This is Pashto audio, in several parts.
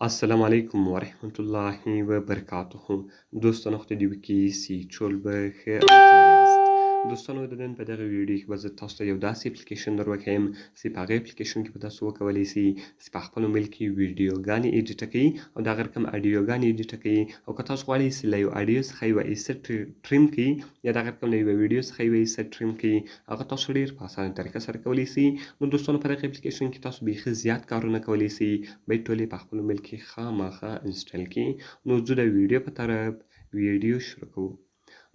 السلام علیکم و رحمت الله و برکاته. دوستان خدای کی سی چول به خیر او جوړ یاست. دوستانو د نن په دغه ویډیو کې به زه تاسو ته یو داسې اپلیکیشن در وښیم چې په هغه اپلیکیشن کې به تاسو وکولی سئ چې په خپلو موبایل کې ویډیوګانې ایډیټ کړئ او د هغه رقم اډیوګانې ایډیټ کړئ او که تاسو غواړئ چې له یو اډیو څخه یوه ایسه ټریم کړئ یا د هغه رقم له یوه ویډیو څخه یوه ایسه ټریم کړئ هغه تاسو ډېر په اسانه طریقه سره کولی سئ. نو دوستانو په دغه اپلیکیشن کې تاسو بیخي زیات کارونه کولی سئ. باید ټول یې په خپلو موبایل کې خامخا انسټال کړئ. نو ځو د ویډیو په طرف ویډیو شروع کوو.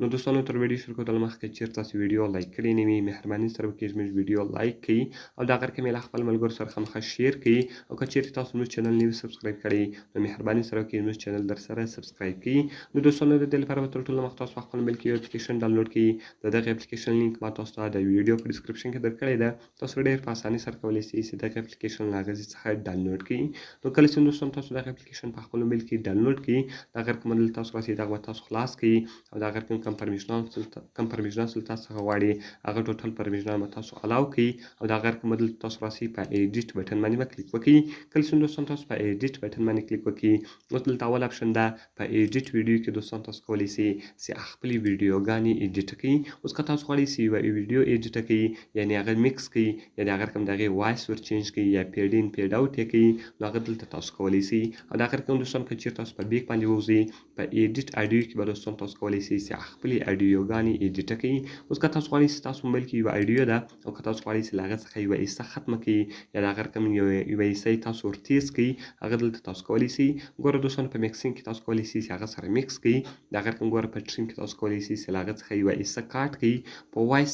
نو دوستانو تر ویډیو شروع کولو مخکې چیرې تاسو ویډیو لایک کړې نه وي مهرباني سره وکړئ زموږ ویډیو لایک کړئ او د هغه رقم یې له خپلو ملګرو سره خامخا شیر کړئ او که چیرې تاسو زموږ چینل نه وي سبسکرایب کړی نو مهرباني سره وکړئ زموږ چینل درسره سبسکرایب کړئ. نو دوستانو د دې لپاره به تر ټولو مخکې تاسو په خپل موبایل کې یو اپلیکیشن ډاونلوډ کړئ. د دغه اپلیکیشن لینک ما تاسو ته د ویډیو په ډسکرپشن کې درکړی ده. تاسو ډېر په اسانۍ سره کولی سئ چې دغه اپلیکیشن له هغه ځای څخه ډاونلوډ کړئ. نو کله چې دوستانو تاسو دغه اپلیکیشن په خپل موبایل کې ډاونلوډ کړئ د هغه رقم دلته تاسو راسئ دغه به تاسو خلاص کړئ او د هغه رقم کم پرمیشنانس تاسو څخه غواړي هغه ټوټل پرمیشنان به تاسو الاو کړئ او د هغه رقم دلته تاسو راسئ په ایډیټ بټن باندې به کلیک وکړئ. کله چې دوستانو تاسو په ایډیټ بټن باندې کلیک وکړئ اوس دلته اول اپشن ده په ایډیټ ویډیو کې دوستانو تاسو کولی سئ چې خپلې ویډیوګانې ایډیټ کړئ. اوس که تاسو غواړئ چې یوه ویډیو ایډیټ کړئ یعنې هغه میکس کړئ یا د هغه رقم د هغې وایس ور چینج کړئ یا پیډ ان پیډ اوټ یې کړئ نو هغه دلته تاسو کولی سئ او د هغه رقم دوستانو که چیرې تاسو په بیک باندې ووځئ په ایډیټ اډیو کې به دوستانو تاسو کولی سئ چې خپلې اډیوګانې ایډیټ کړئ. اوس که تاسو غواړئ چې ستاسو موبایل کې یوه اډیو ده او که تاسو غواړئ چې له هغه څخه یوه ایسه ختمه کړئ یا د هغه رقم یوه ایسه یې تاسو ور تیز کړئ هغه دلته تاسو کولی سئ. ګوره دوستانو په میکسینګ کې تاسو کولی سئ چې هغه سره میکس کړئ. د هغه رقم ګوره په ټریم کې تاسو کولی سئ چې له هغه څخه یوه ایسه کاټ کړئ. په وایس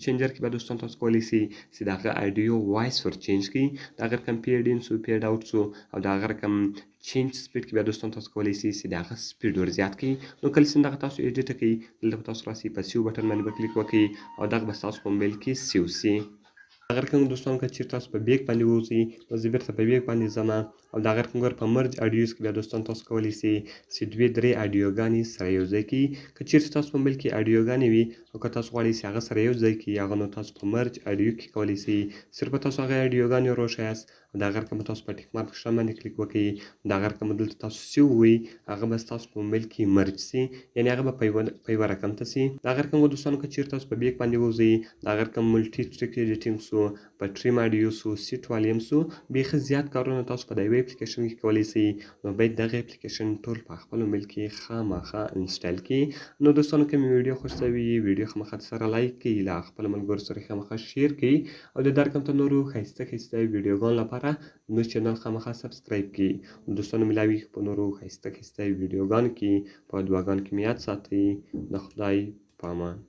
چینجر کې به دوستانو تاسو کولی سئ چې د هغه اډیو وایس ور چینج کړئ. د هغه رقم پیډ ان سو پیډ اوټ سو او د هغه رقم چینج سپیډ کې بیا دوستانو تاسو کولی سئ چې د هغه سپیډ ور زیات کړئ. نو کله چې دغه تاسو ایډیټ کړئ دلته به تاسو راسئ په سیو بټن باندې به کلیک وکړئ او دغه به ستاسو په موبایل کې سیو سي. هغه رقم دوستانو که چیرې تاسو په بیک باندې ووځئ نو زه بیرته په بیک باندې ځمه او د هغه رقم ګوره په مرج اډیوز کې بیا دوستانو تاسو کولی سئ چې دوې درې اډیوګانې سره یو ځای کړئ. که چیرې ستاسو په موبایل کې اډیوګانې وي او که تاسو غواړئ چې هغه سره یو ځای کړئ هغه نو تاسو په مرج اډیو کې کولی سئ صرف به تاسو هغه اډیوګانې ور وښیاست او د هغه رقم به تاسو په ټیک مارک په شان باندې کلیک وکړئ. د هغه رقم به دلته تاسو سیو ووایئ هغه به ستاسو په موبایل کې مرج سي یعنې هغه به په یوه رقم ته سي. د هغه رقم دوستانو که چیرې تاسو په بیک باندې ووځئ د هغه رقم ملټي ټریک ایډیټینګ سو په ټریم اډیو سو سیټ والیم سو بیخي زیات کارونه تاسو په د یوې اپلیکیشن کې کولی سئ. نو باید دغه اپلیکیشن ټول په خپل موبایل کې خامخا انسټال کړئ. نو دوستانو که مې ویډیو خوښ شوې وي ویډیو خامخا سره لایک کړئ له خپلو ملګرو سره خامخا شیر کړئ او د دې رقم ته نورو ښایسته ویډیوګانو لپاره زموږ چینل خامخا سبسکرایب کړئ. دوستانو ملاویږي په نورو ښایسته ویډیوګانو کې په دعاګانو کې مې یاد ساتئ. د خدای په امان.